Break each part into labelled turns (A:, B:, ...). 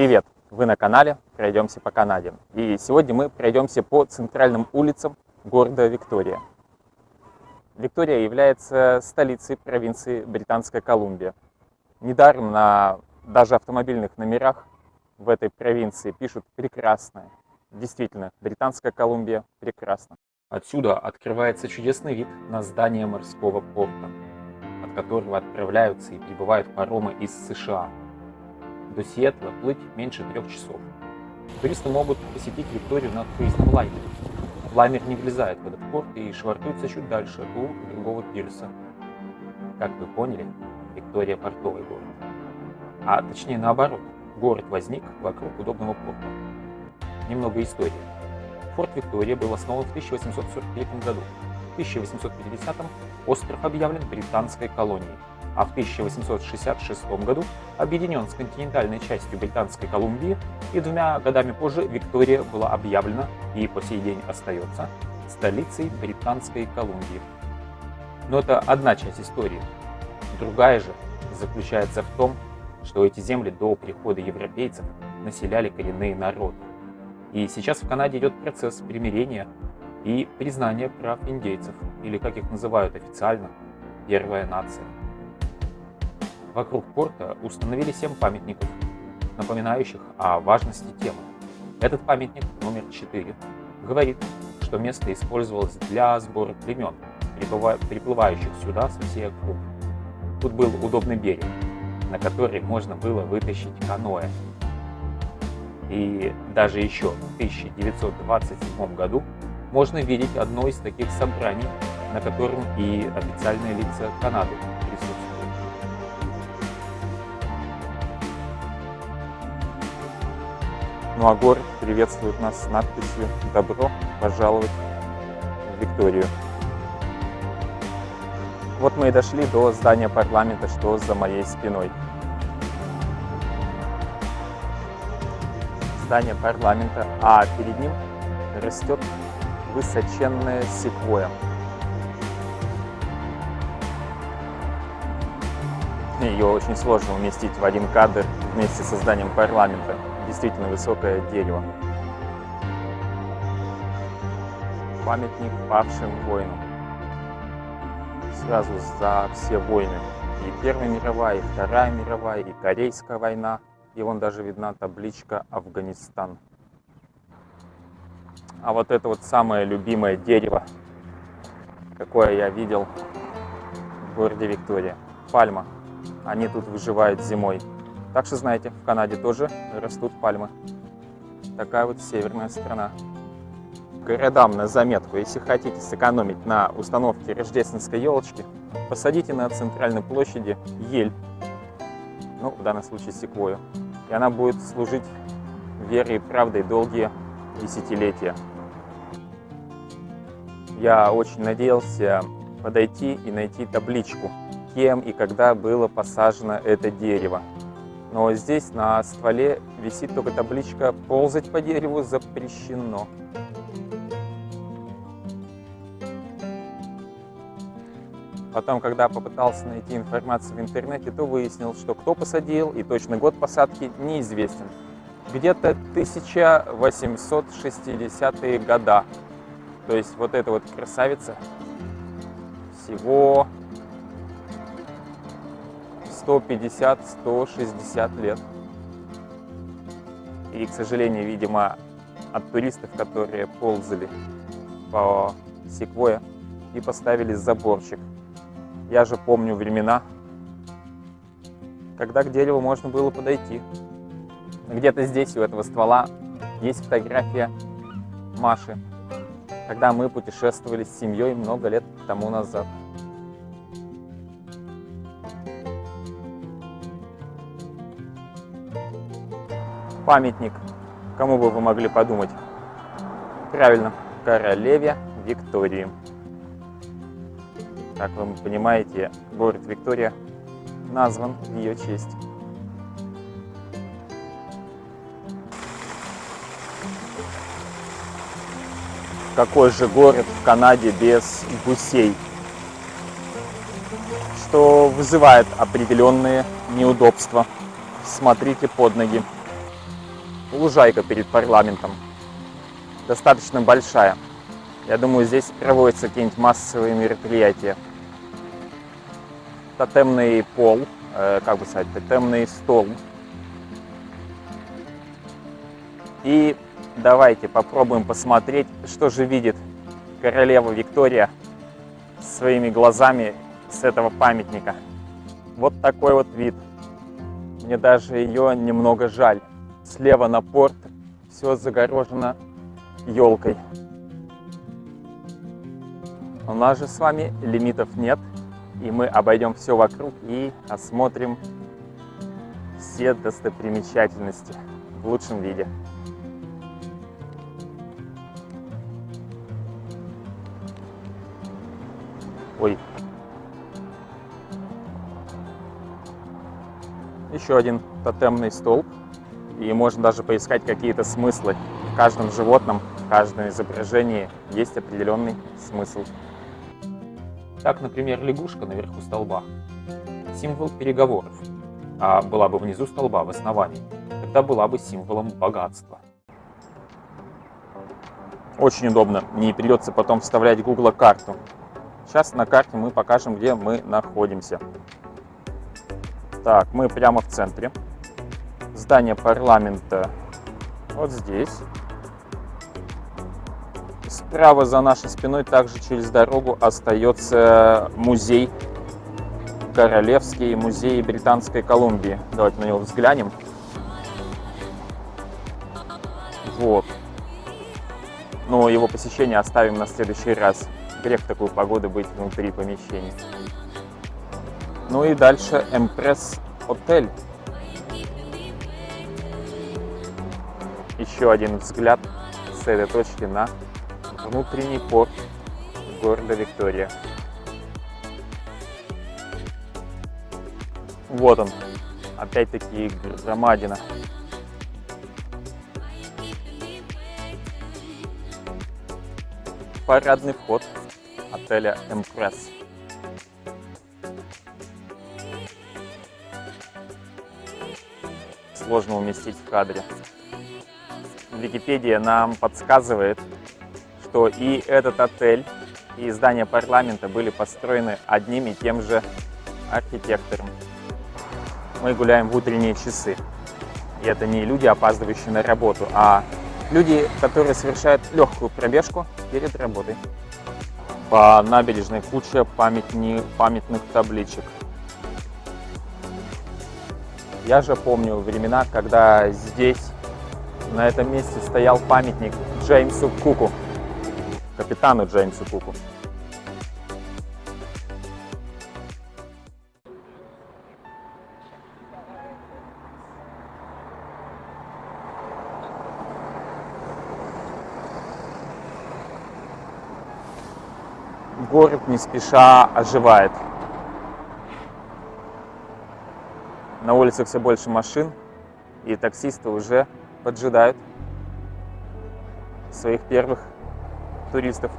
A: Привет! Вы на канале «Пройдемся по Канаде». И сегодня мы пройдемся по центральным улицам города Виктория. Виктория является столицей провинции Британская Колумбия. Недаром на даже автомобильных номерах в этой провинции пишут «прекрасная». Действительно, Британская Колумбия прекрасна. Отсюда открывается чудесный вид на здание морского порта, от которого отправляются и прибывают паромы из США. До Сиэтла плыть меньше 3 часов. Туристы могут посетить Викторию на круизном лайнере. Лайнер не влезает в этот порт и швартуется чуть дальше, у другого пирса. Как вы поняли, Виктория портовый город. А точнее наоборот, город возник вокруг удобного порта. Немного истории. Форт Виктория был основан в 1843 году. В 1850 остров объявлен британской колонией, а в 1866 году объединен с континентальной частью Британской Колумбии, и 2 годами позже Виктория была объявлена и по сей день остается столицей Британской Колумбии. Но это одна часть истории. Другая же заключается в том, что эти земли до прихода европейцев населяли коренные народы. И сейчас в Канаде идет процесс примирения и признания прав индейцев, или как их называют официально, первая нация. Вокруг порта установили 7 памятников, напоминающих о важности темы. Этот памятник, номер 4, говорит, что место использовалось для сбора племен, приплывающих сюда со всей округи. Тут был удобный берег, на который можно было вытащить каноэ. И даже еще в 1927 году можно видеть одно из таких собраний, на котором и официальные лица Канады присутствуют. Ну а город приветствует нас с надписью «Добро пожаловать в Викторию». Вот мы и дошли до здания парламента, что за моей спиной. Здание парламента, а перед ним растет высоченная секвойя. Ее очень сложно уместить в один кадр вместе со зданием парламента. Действительно высокое дерево. Памятник павшим воинам. Сразу за все войны. И Первая мировая, и Вторая мировая, и Корейская война. И вон даже видна табличка «Афганистан». А вот это вот самое любимое дерево, какое я видел в городе Виктория. Пальма. Они тут выживают зимой. Так что, знаете, в Канаде тоже растут пальмы. Такая вот северная страна. Городам на заметку, если хотите сэкономить на установке рождественской елочки, посадите на центральной площади ель, ну, в данном случае секвойю, и она будет служить верой и правдой долгие десятилетия. Я очень надеялся подойти и найти табличку, кем и когда было посажено это дерево. Но здесь на стволе висит только табличка «Ползать по дереву запрещено». Потом, когда попытался найти информацию в интернете, то выяснил, что кто посадил и точный год посадки неизвестен. Где-то 1860-е года. То есть вот эта вот красавица всего 150-160 лет. И, к сожалению, видимо, от туристов, которые ползали по секвойе, и поставили заборчик. Я же помню времена, когда к дереву можно было подойти. Где-то здесь у этого ствола есть фотография Маши, когда мы путешествовали с семьей много лет тому назад. Памятник, кому бы вы могли подумать? Правильно, королеве Виктории. Как вы понимаете, город Виктория назван в ее честь. Какой же город в Канаде без гусей? что вызывает определенные неудобства. Смотрите под ноги. лужайка перед парламентом, достаточно большая. Я думаю, здесь проводятся какие-нибудь массовые мероприятия. Тотемный пол, как бы сказать, тотемный стол. И давайте попробуем посмотреть, что же видит королева Виктория своими глазами с этого памятника. Вот такой вот вид. Мне даже ее немного жаль. Слева на порт все загорожено елкой. У нас же с вами лимитов нет, и мы обойдем все вокруг и осмотрим все достопримечательности в лучшем виде. Ой. Еще один тотемный столб. И можно даже поискать какие-то смыслы. В каждом животном, в каждом изображении есть определенный смысл. Так, например, лягушка наверху столба. Символ переговоров. А была бы внизу столба, в основании, тогда была бы символом богатства. Очень удобно. Не придется потом вставлять в Google карту. Сейчас на карте мы покажем, где мы находимся. Так, мы прямо в центре. Здание парламента вот здесь. Справа за нашей спиной также через дорогу остается музей, Королевский музей Британской Колумбии. Давайте на него взглянем. Вот. Но его посещение оставим на следующий раз. Грех в такую погоду быть внутри помещения. Ну и дальше Эмпресс отель. Еще один взгляд с этой точки на внутренний порт города Виктория. Вот он, опять-таки громадина. Парадный вход отеля Эмпресс. Сложно уместить в кадре. Википедия нам подсказывает, что и этот отель, и здание парламента были построены одним и тем же архитектором. Мы гуляем в утренние часы. И это не люди, опаздывающие на работу, а люди, которые совершают легкую пробежку перед работой. По набережной куча памятных табличек. Я же помню времена, когда здесь, на этом месте, стоял памятник Джеймсу Куку, капитану Джеймсу Куку. Город не спеша оживает. На улицах все больше машин, и таксисты уже поджидают своих первых туристов.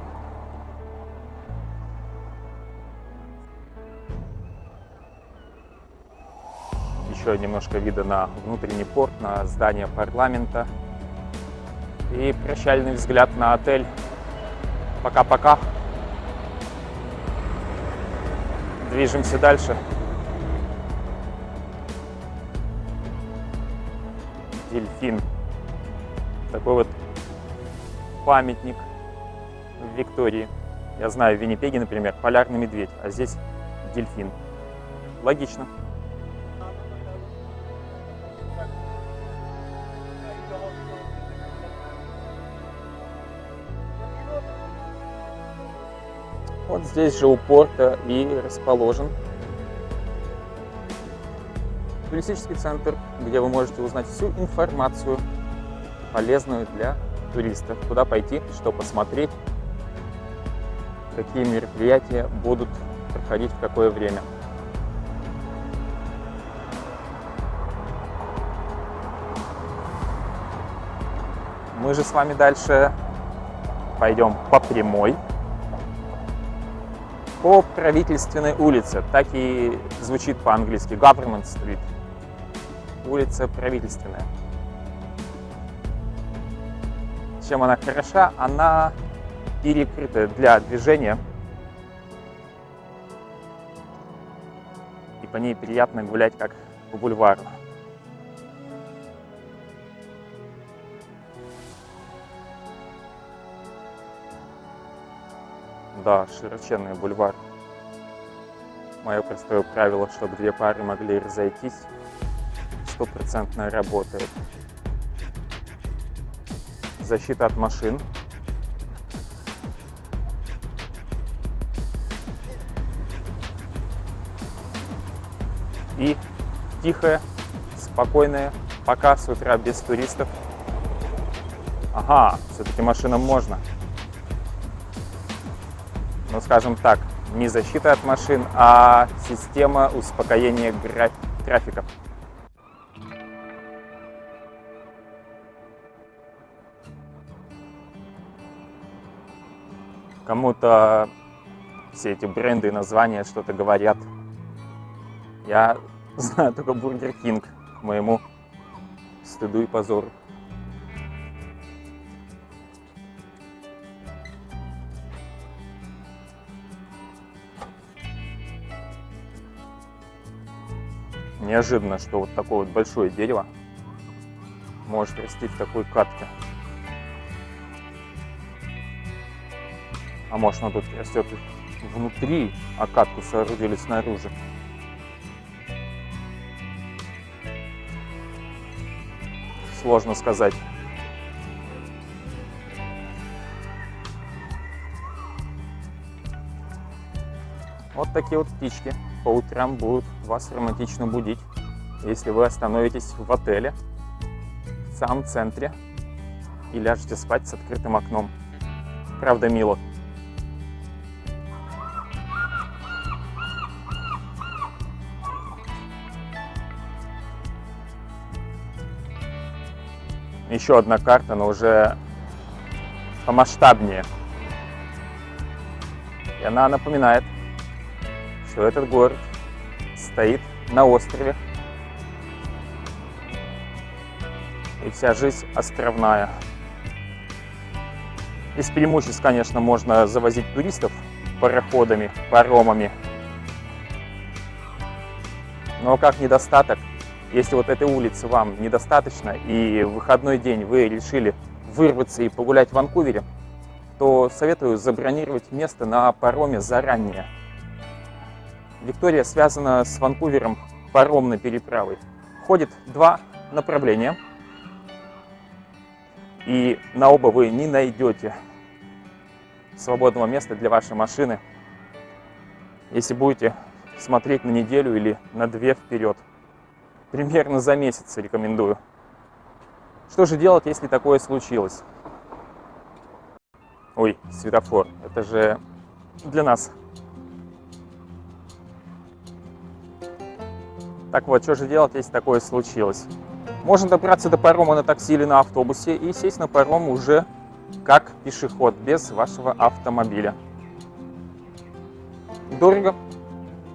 A: Еще немножко вида на внутренний порт, на здание парламента. И прощальный взгляд на отель. Пока-пока. Движемся дальше. Дельфин. Такой вот памятник в Виктории. Я знаю, в Виннипеге, например, полярный медведь, а здесь дельфин. Логично. Вот здесь же у порта и расположен туристический центр, где вы можете узнать всю информацию, полезную для туристов. Куда пойти, что посмотреть, какие мероприятия будут проходить в какое время. Мы же с вами дальше пойдем по прямой, по правительственной улице. Так и звучит по-английски Government Street. Улица правительственная. чем она хороша, она перекрыта для движения. И по ней приятно гулять, как по бульвару. Да, широченный бульвар. Мое простое правило, чтобы две пары могли разойтись, 100% работает. Защита от машин. И тихое, спокойное, пока с утра без туристов. Ага, все-таки машинам можно. Ну, скажем так, не защита от машин, а система успокоения трафика. Кому-то все эти бренды и названия что-то говорят. Я знаю только Бургер Кинг, к моему стыду и позору. Неожиданно, что вот такое вот большое дерево может расти в такой катке. А может, оно тут растет внутри, а катку соорудили снаружи. Сложно сказать. Вот такие вот птички по утрам будут вас романтично будить, если вы остановитесь в отеле в самом центре и ляжете спать с открытым окном. Правда, мило. Еще одна карта, но уже помасштабнее. И она напоминает, что этот город стоит на острове. И вся жизнь островная. Из преимуществ, конечно, можно завозить туристов пароходами, паромами. Но как недостаток, если вот этой улицы вам недостаточно, и в выходной день вы решили вырваться и погулять в Ванкувере, то советую забронировать место на пароме заранее. Виктория связана с Ванкувером паромной переправой. Ходит два направления, и на оба вы не найдете свободного места для вашей машины, если будете смотреть на неделю или на две вперед. Примерно за месяц рекомендую. Что же делать, если такое случилось? Ой, светофор. Это же для нас. Так вот, что же делать, если такое случилось? Можно добраться до парома на такси или на автобусе и сесть на паром уже как пешеход, без вашего автомобиля. Дорого,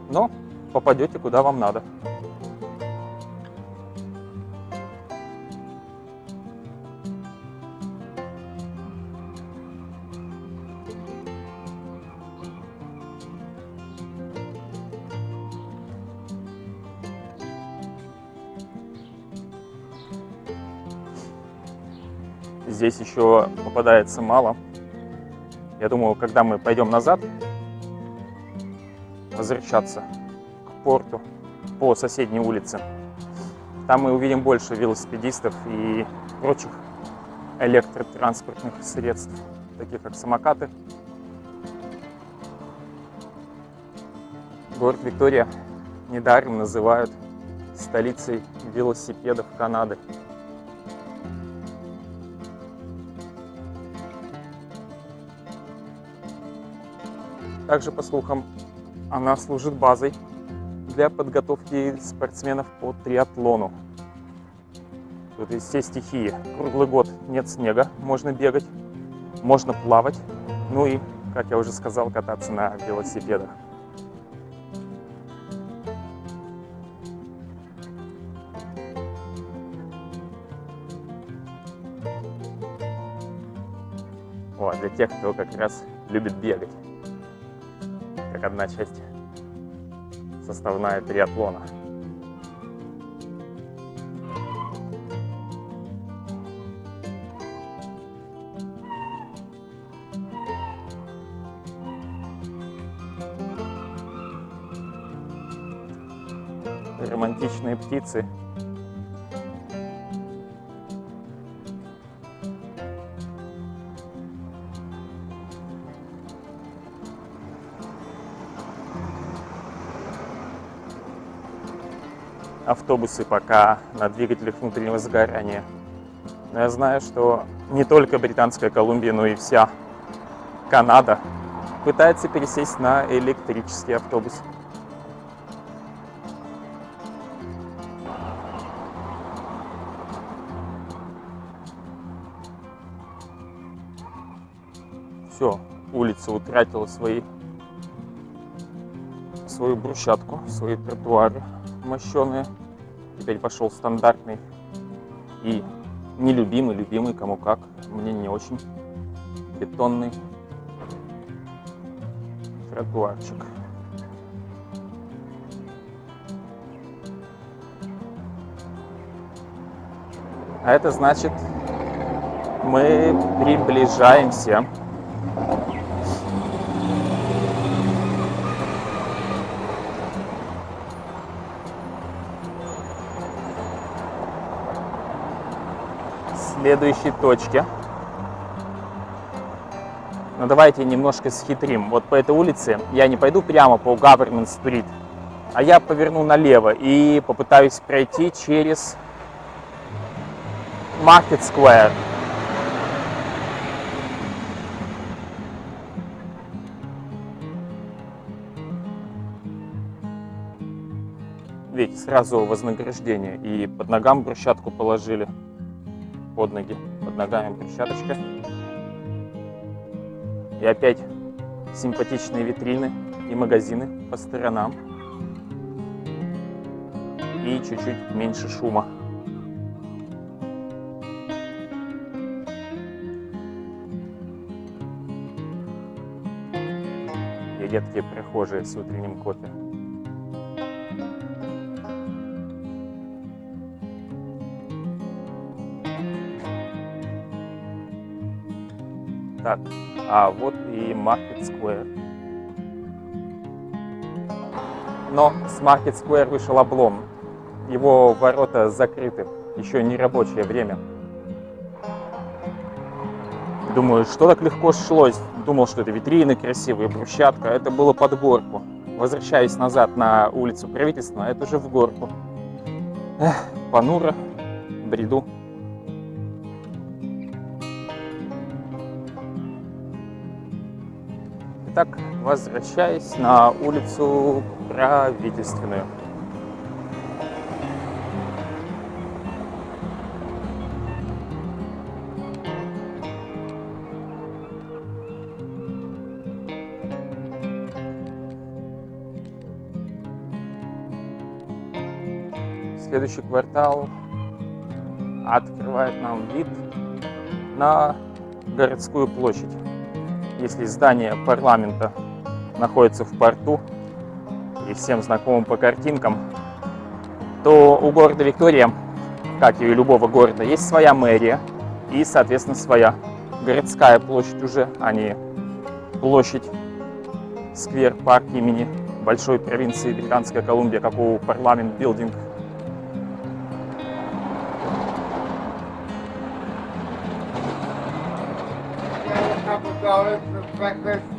A: но попадете куда вам надо. Здесь еще попадается мало. Я думаю, когда мы пойдем назад, возвращаться к порту по соседней улице, там мы увидим больше велосипедистов и прочих электротранспортных средств, таких как самокаты. Город Виктория недаром называют столицей велосипедов Канады. Также, по слухам, она служит базой для подготовки спортсменов по триатлону. Тут есть все стихии. Круглый год нет снега, можно бегать, можно плавать, ну и, как я уже сказал, кататься на велосипедах. Вот, для тех, кто как раз любит бегать. Как одна часть составная триатлона. Романтичные птицы. Автобусы пока на двигателях внутреннего сгорания. Но я знаю, что не только Британская Колумбия, но и вся Канада пытается пересесть на электрический автобус. Все, улица утратила свою брусчатку, свои тротуары мощеные. Теперь пошел стандартный и любимый, кому как, мне не очень, бетонный тротуарчик. А это значит, мы приближаемся . Следующей точке. Но давайте немножко схитрим. Вот по этой улице я не пойду прямо по Government Street, а я поверну налево и попытаюсь пройти через Market Square. Видите, сразу вознаграждение. И под ногам брусчатку положили. Под ноги, под ногами брусчаточка. И опять симпатичные витрины и магазины по сторонам. И чуть-чуть меньше шума. И редкие прохожие с утренним кофе. Так, а вот и Market Square. Но с Market Square вышел облом. Его ворота закрыты. Еще не рабочее время. Думаю, что так легко шлось. Думал, что это витрины красивые, брусчатка. Это было под горку. Возвращаюсь назад на улицу Правительственную, а это уже в горку. Эх, понуро, бреду. Итак, возвращаюсь на улицу Правительственную. Следующий квартал открывает нам вид на городскую площадь. Если здание парламента находится в порту и всем знакомым по картинкам, то у города Виктория, как и у любого города, есть своя мэрия и, соответственно, своя городская площадь уже, а не площадь, сквер, парк имени большой провинции Британская Колумбия, как у парламент билдинг.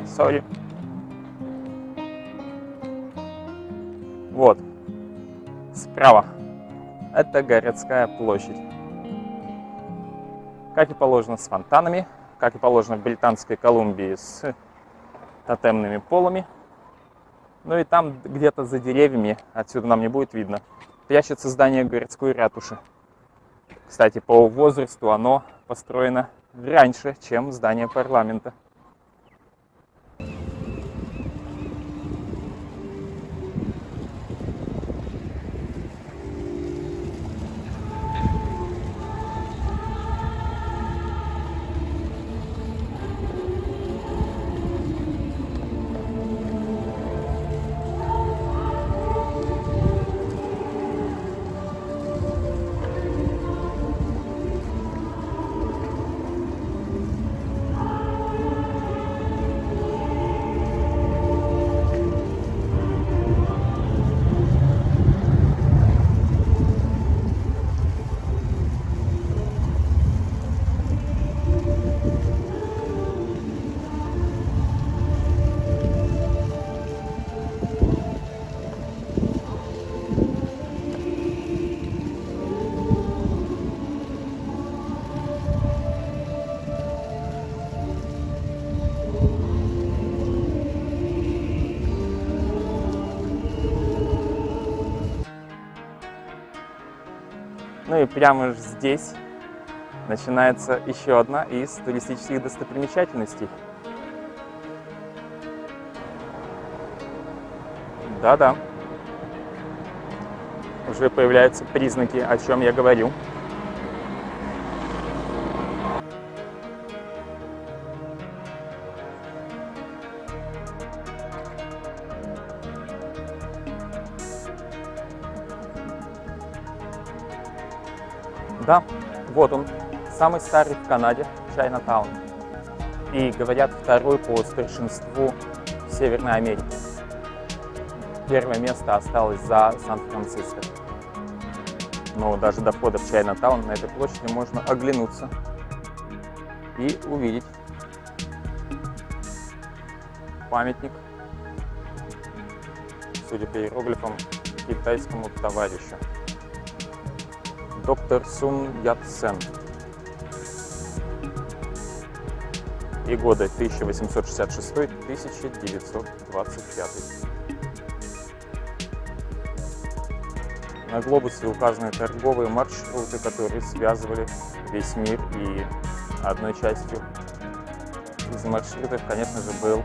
A: Sorry. Вот, справа, это городская площадь. Как и положено, с фонтанами, как и положено в Британской Колумбии, с тотемными полами. Ну и там где-то за деревьями, отсюда нам не будет видно, прячется здание городской ратуши. Кстати, по возрасту оно построено раньше, чем здание парламента. Ну и прямо здесь начинается еще одна из туристических достопримечательностей. Да-да, уже появляются признаки, о чем я говорю. Да, вот он, самый старый в Канаде, Чайнатаун. И, говорят, второй по старшинству в Северной Америке. Первое место осталось за Сан-Франциско. Но даже до входа в Чайнатаун на этой площади можно оглянуться и увидеть памятник, судя по иероглифам, китайскому товарищу. Доктор Сун Ят-сен. И годы 1866-1925. На глобусе указаны торговые маршруты, которые связывали весь мир, и одной частью из маршрутов, конечно же, был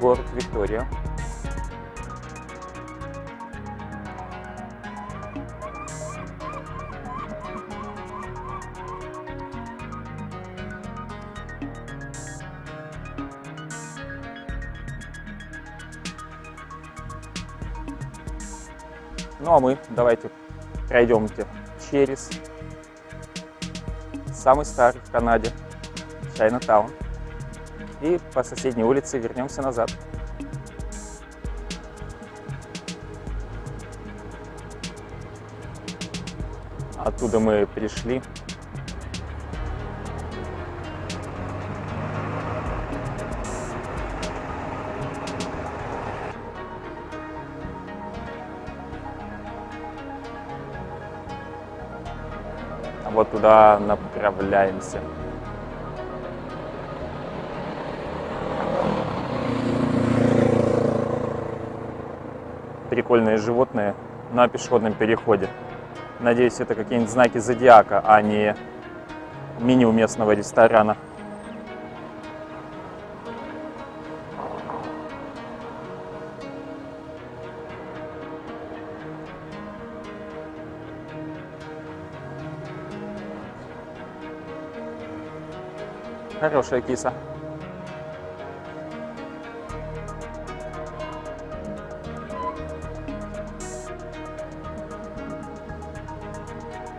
A: город Виктория. Ну а мы давайте пройдемте через самый старый в Канаде Чайнатаун и по соседней улице вернемся назад. Оттуда мы пришли. Вот туда направляемся. Прикольные животные на пешеходном переходе. Надеюсь, это какие-нибудь знаки зодиака, а не меню местного ресторана. Хорошая киса.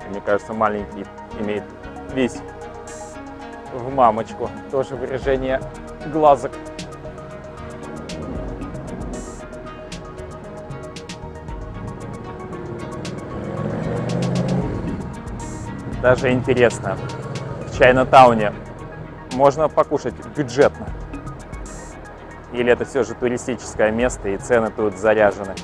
A: Мне кажется, маленький имеет весь в мамочку. Тоже выражение глазок. Даже интересно, в Чайнатауне можно покушать бюджетно? Или это все же туристическое место и цены тут заряжены?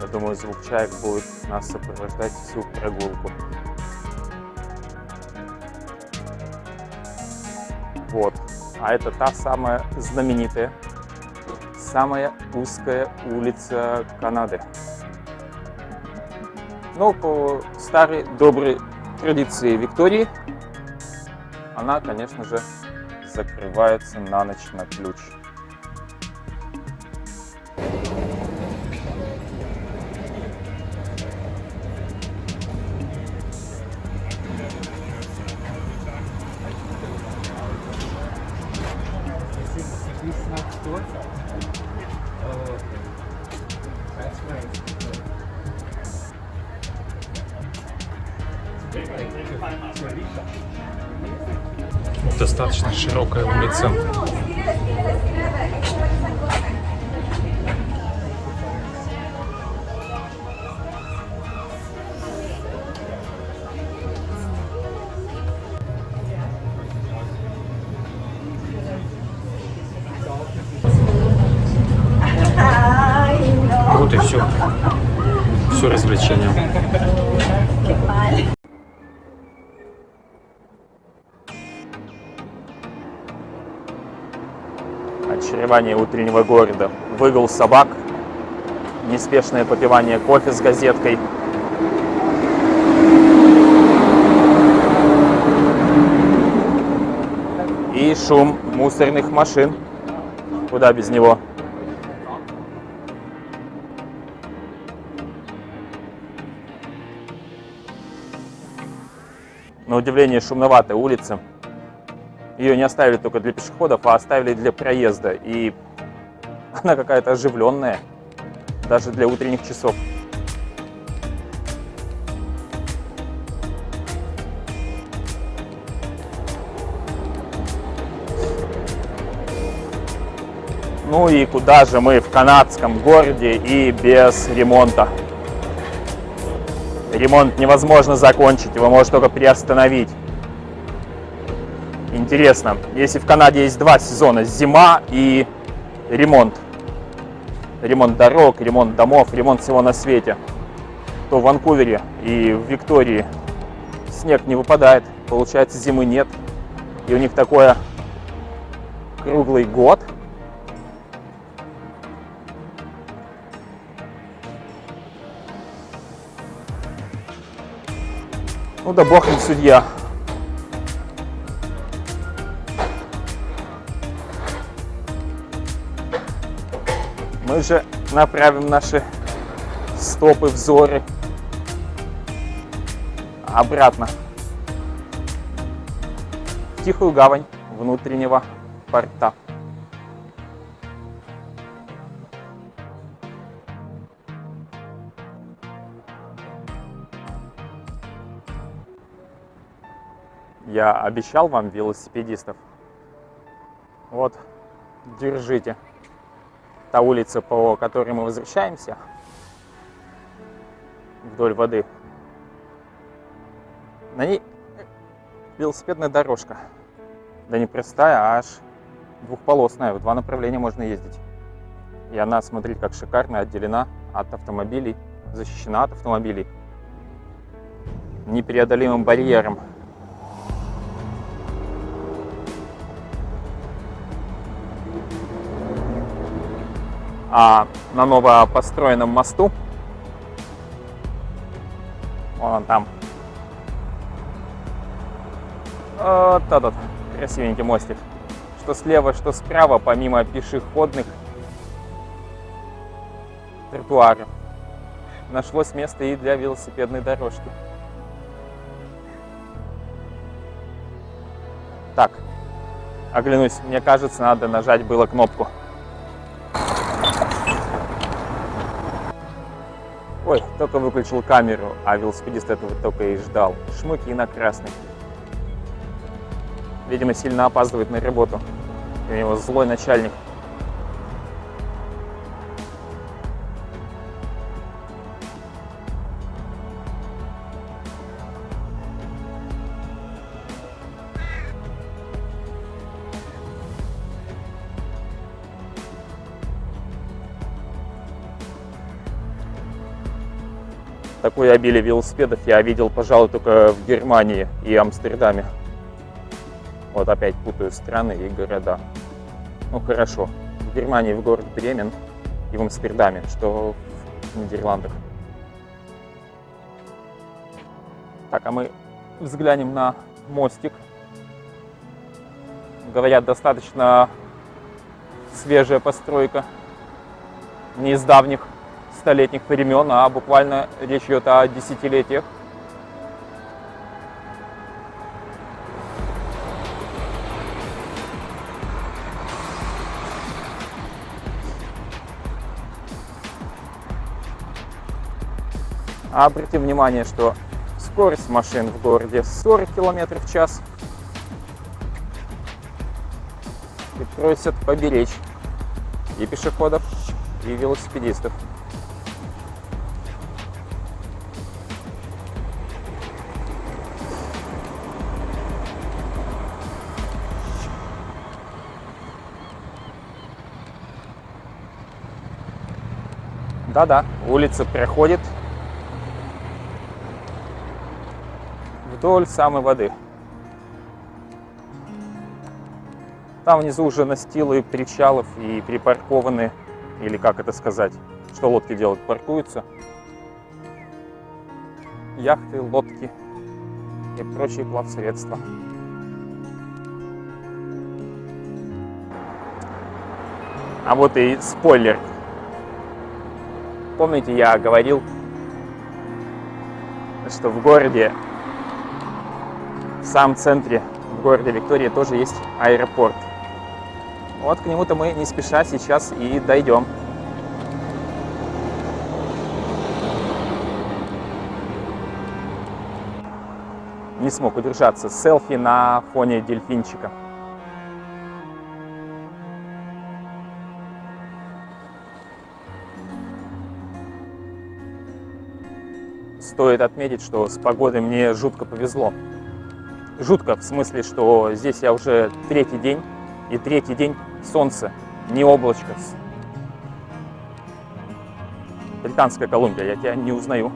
A: Я думаю, звук чаек будет нас сопровождать всю прогулку. Вот. А это та самая знаменитая, самая узкая улица Канады. Но по старой доброй традиции Виктории она, конечно же, закрывается на ночь на ключ. Достаточно широкая улица. Вот и все. все развлечения. Очарование утреннего города. Выгул собак, неспешное попивание кофе с газеткой. И шум мусорных машин. Куда без него? На удивление шумноватая улица. Ее не оставили только для пешеходов, а оставили для проезда. И она какая-то оживленная, даже для утренних часов. Ну и куда же мы в канадском городе и без ремонта? Ремонт невозможно закончить, его можно только приостановить. Интересно, если в Канаде есть два сезона, зима и ремонт. Ремонт дорог, ремонт домов, ремонт всего на свете, то в Ванкувере и в Виктории снег не выпадает, получается зимы нет. И у них такое круглый год. Ну да бог им судья. Мы же направим наши стопы, взоры обратно в тихую гавань внутреннего порта. Я обещал вам велосипедистов. Вот, держите. Та улица, по которой мы возвращаемся, вдоль воды, на ней велосипедная дорожка. Да не простая, а аж двухполосная, в два направления можно ездить. И она, смотрите, как шикарно отделена от автомобилей, защищена от автомобилей непреодолимым барьером. А на новопостроенном мосту, вон он там, вот этот красивенький мостик, что слева, что справа, помимо пешеходных тротуаров, нашлось место и для велосипедной дорожки. Так, оглянусь, мне кажется, надо нажать было кнопку. Ой, только выключил камеру, а велосипедист этого только и ждал. Шмык и на красный. Видимо, сильно опаздывает на работу. У него злой начальник. Такое обилие велосипедов я видел, пожалуй, только в Германии и Амстердаме. Вот опять путаю страны и города. Ну хорошо, в Германии в город Бремен и в Амстердаме, что в Нидерландах. Так, а мы взглянем на мостик. Говорят, достаточно свежая постройка, не из давних столетних времен, а буквально речь идет о десятилетиях. Обратим внимание, что скорость машин в городе 40 км в час. И просят поберечь и пешеходов, и велосипедистов. Да-да, улица проходит вдоль самой воды. Там внизу уже настилы причалов и припаркованы, или как это сказать, что лодки делают, паркуются. Яхты, лодки и прочие плавсредства. А вот и спойлер. Помните, я говорил, что в городе, в самом центре, в городе Виктория тоже есть аэропорт. Вот к нему-то мы не спеша сейчас и дойдем. Не смог удержаться. Селфи на фоне дельфинчика. Стоит отметить, что с погодой мне жутко повезло. Жутко в смысле, что здесь я уже третий день, и третий день солнце, не облачко. Британская Колумбия, я тебя не узнаю.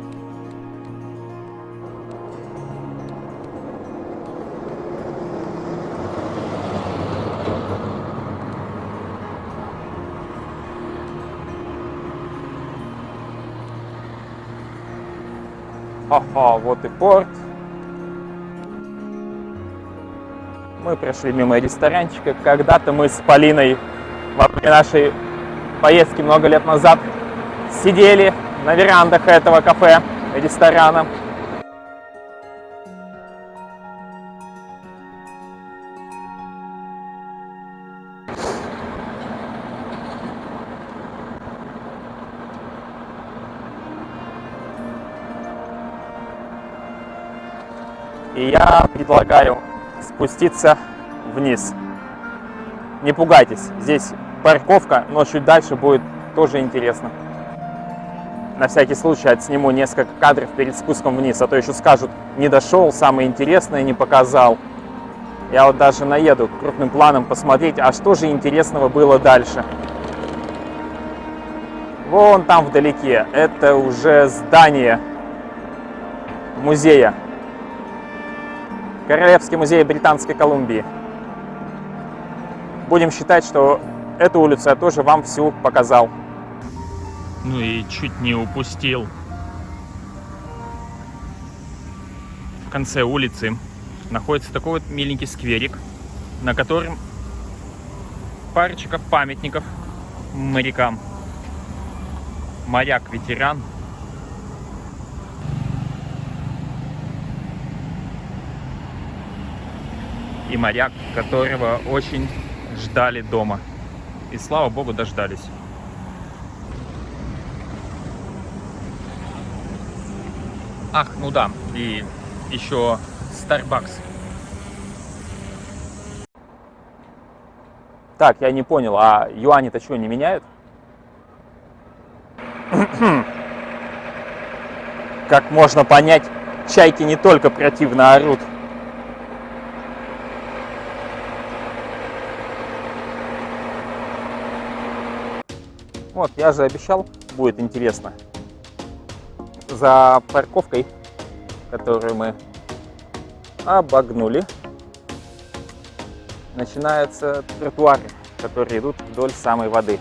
A: Ага, вот и порт. Мы прошли мимо ресторанчика. Когда-то мы с Полиной во время нашей поездки много лет назад сидели на верандах этого кафе, ресторана. И я предлагаю спуститься вниз. Не пугайтесь, здесь парковка, но чуть дальше будет тоже интересно. На всякий случай отсниму несколько кадров перед спуском вниз, а то еще скажут, не дошел, самое интересное не показал. Я вот даже наеду крупным планом посмотреть, а что же интересного было дальше. Вон там вдалеке, это уже здание музея. Королевский музей Британской Колумбии. Будем считать, что эту улицу я тоже вам всю показал. Ну и чуть не упустил. В конце улицы находится такой вот миленький скверик, на котором парочка памятников морякам. Моряк-ветеран. И моряк, которого очень ждали дома. И слава богу, дождались. Ах, ну да, и еще Starbucks. Так, я не понял, а юани-то что, не меняют? Как можно понять, чайки не только противно орут. Вот, я же обещал, будет интересно. За парковкой, которую мы обогнули, начинаются тротуары, которые идут вдоль самой воды.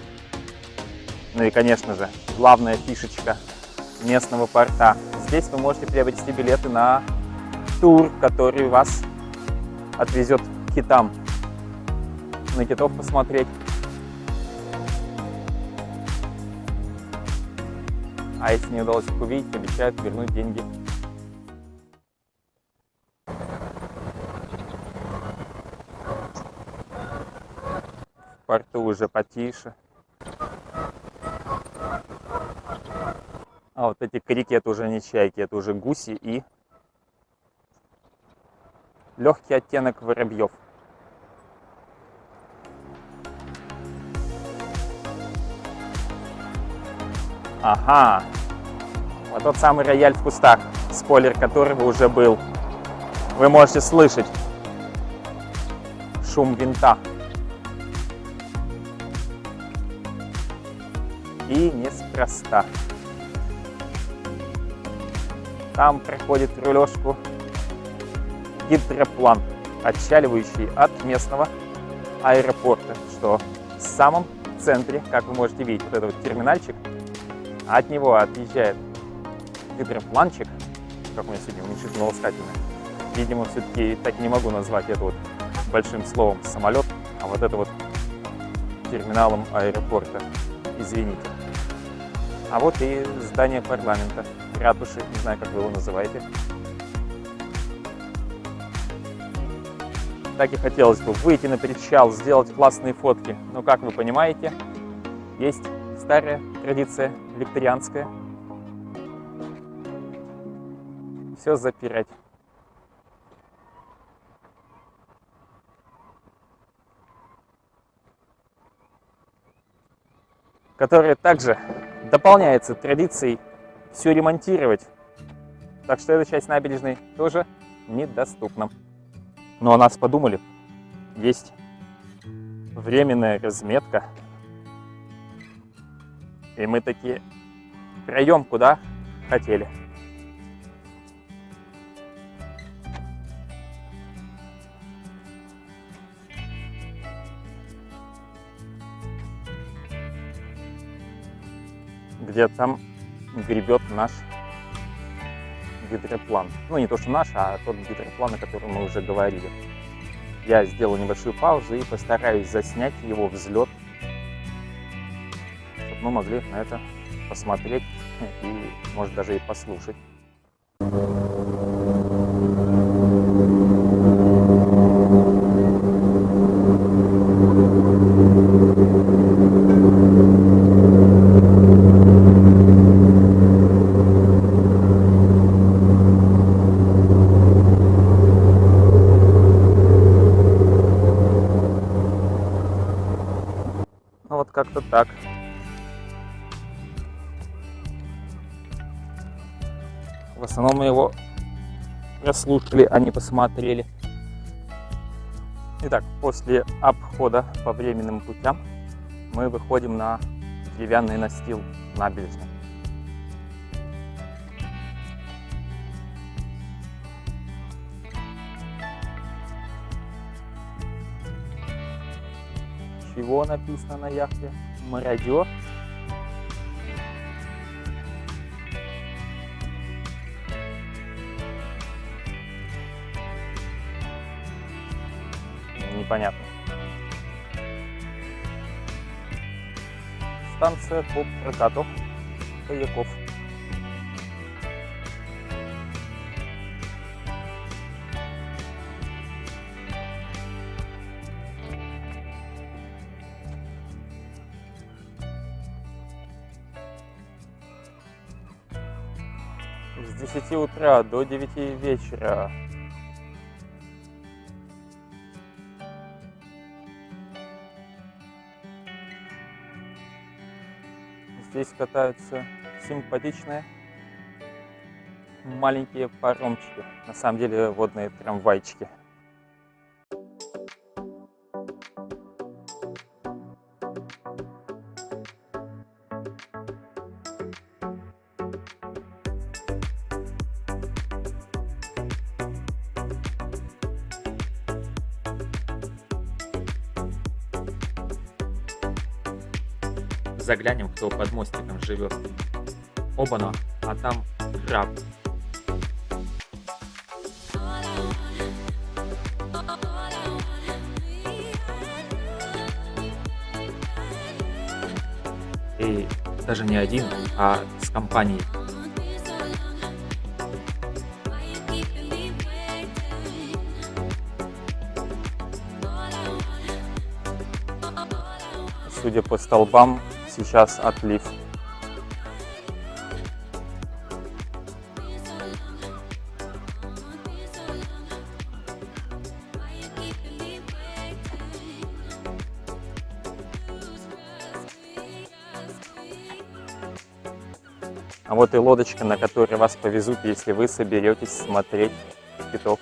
A: Ну и, конечно же, главная фишечка местного порта. Здесь вы можете приобрести билеты на тур, который вас отвезет к китам. На китов посмотреть. А если не удалось их увидеть, обещают вернуть деньги. В порту уже потише. А вот эти крики — это уже не чайки, это уже гуси и легкий оттенок воробьев. Ага, вот тот самый рояль в кустах, спойлер которого уже был. Вы можете слышать шум винта. И неспроста. Там проходит рулежку гидроплан, отчаливающий от местного аэропорта, что в самом центре, как вы можете видеть, вот этот вот терминальчик, от него отъезжает гидропланчик, как у меня сегодня уменьшительно-ласкательное. Видимо, все-таки так не могу назвать это вот большим словом самолет, а вот это вот терминалом аэропорта, извините. А вот и здание парламента, ратуши, не знаю, как вы его называете. Так и хотелось бы выйти на причал, сделать классные фотки. Но, как вы понимаете, есть старая традиция викторианская. Все запирать. Которая также дополняется традицией все ремонтировать. Так что эта часть набережной тоже недоступна. Но о нас подумали. Есть временная разметка. И мы таки пройдем куда хотели. Где там гребет наш гидроплан. Ну, не то, что наш, а тот гидроплан, о котором мы уже говорили. Я сделаю небольшую паузу и постараюсь заснять его взлет, чтобы мы могли на это посмотреть и, может, даже и послушать. Ну вот как-то так. В основном мы его прослушали, а не посмотрели. Итак, после обхода по временным путям мы выходим на деревянный настил набережной. Чего написано на яхте? Мародер. Непонятно. Станция по прокату каяков. С 10 утра до 9 вечера. Здесь катаются симпатичные маленькие паромчики, на самом деле водные трамвайчики. Заглянем, кто под мостиком живет. Оба-на, а там краб. И даже не один, а с компанией. Судя по столбам, сейчас отлив. А вот и лодочка, на которой вас повезут, если вы соберетесь смотреть китов.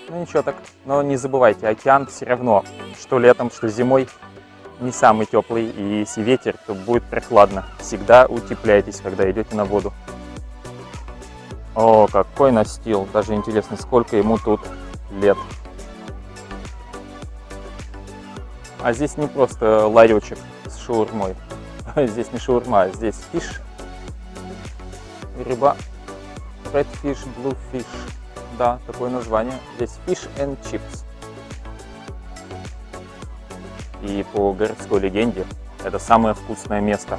A: Ну ничего так, но не забывайте, океан все равно, что летом, что зимой, не самый теплый, и если ветер, то будет прохладно. Всегда утепляйтесь, когда идете на воду. О, какой настил. Даже интересно, сколько ему тут лет. А здесь не просто ларечек с шаурмой. Здесь не шаурма, здесь фиш. Рыба. Redfish, Bluefish. Да, такое название. Здесь Fish and Chips. И по городской легенде, это самое вкусное место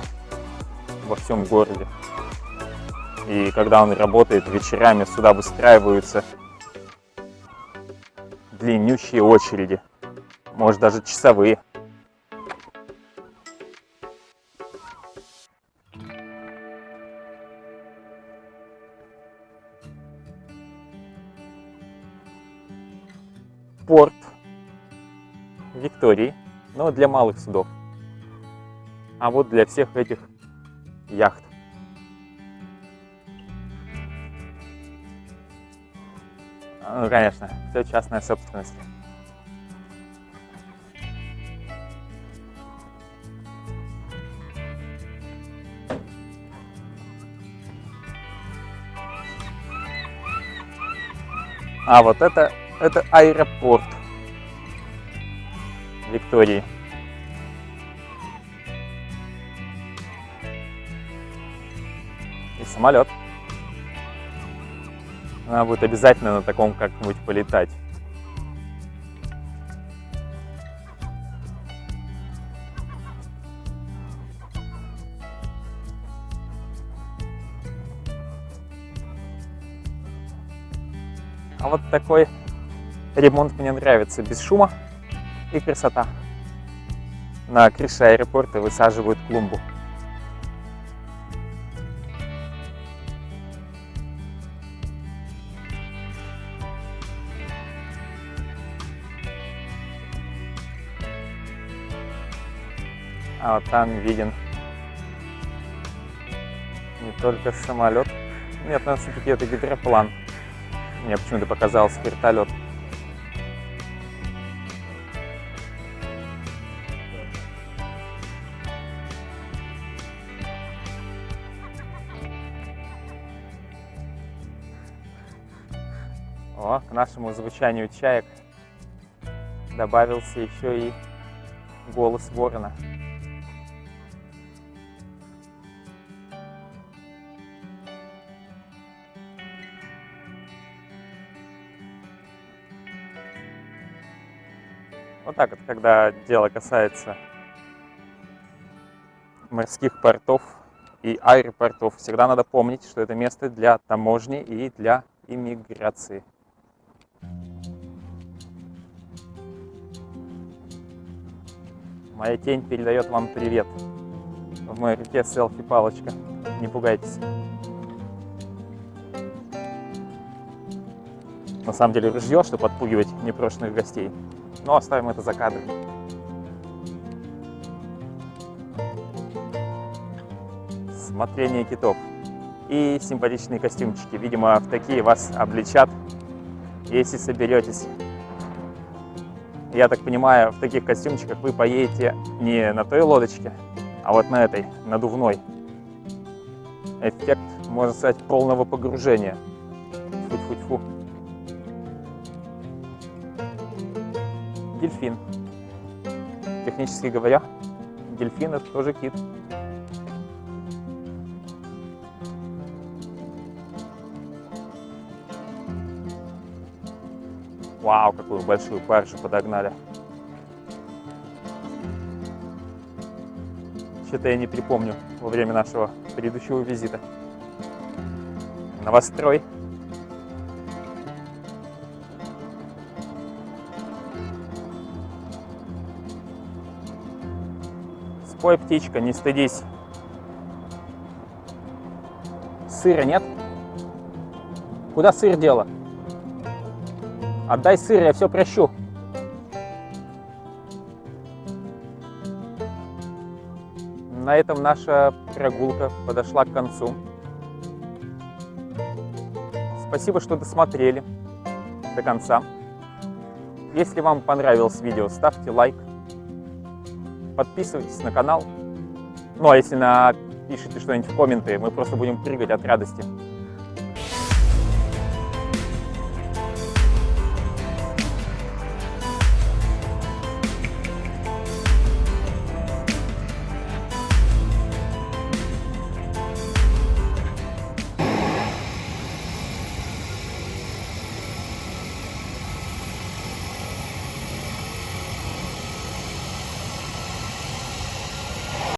A: во всем городе. И когда он работает, вечерами сюда выстраиваются длиннющие очереди. Может, даже часовые. Порт Виктории, но для малых судов. А вот для всех этих яхт. Ну, конечно, все частная собственность. А вот это аэропорт Виктории. И самолет. Надо будет обязательно на таком как-нибудь полетать. А вот такой ремонт мне нравится. Без шума и красота. На крыше аэропорта высаживают клумбу. А вот там виден не только самолет. Нет, наверное, все-таки это гидроплан. Мне почему-то показался вертолет. О, к нашему звучанию чаек добавился еще и голос ворона. Вот так вот, когда дело касается морских портов и аэропортов, всегда надо помнить, что это место для таможни и для иммиграции. Моя тень передает вам привет. В моей руке селфи-палочка. Не пугайтесь. На самом деле ружье, чтобы отпугивать непрошенных гостей. Но оставим это за кадром. Смотрение китов. И симпатичные костюмчики. Видимо, в такие вас обличат, если соберетесь. Я так понимаю, в таких костюмчиках вы поедете не на той лодочке, а вот на этой, надувной. Эффект, можно сказать, полного погружения. Фу-фу-фу. Дельфин. Технически говоря, дельфин — это тоже кит. Вау, какую большую баржу подогнали. Что-то я не припомню во время нашего предыдущего визита. Новострой. Спой, птичка, не стыдись. Сыра нет? Куда сыр дела? Отдай сыр, я все прощу. На этом наша прогулка подошла к концу. Спасибо, что досмотрели до конца. Если вам понравилось видео, ставьте лайк. Подписывайтесь на канал. Ну а если напишите что-нибудь в комменты, мы просто будем прыгать от радости.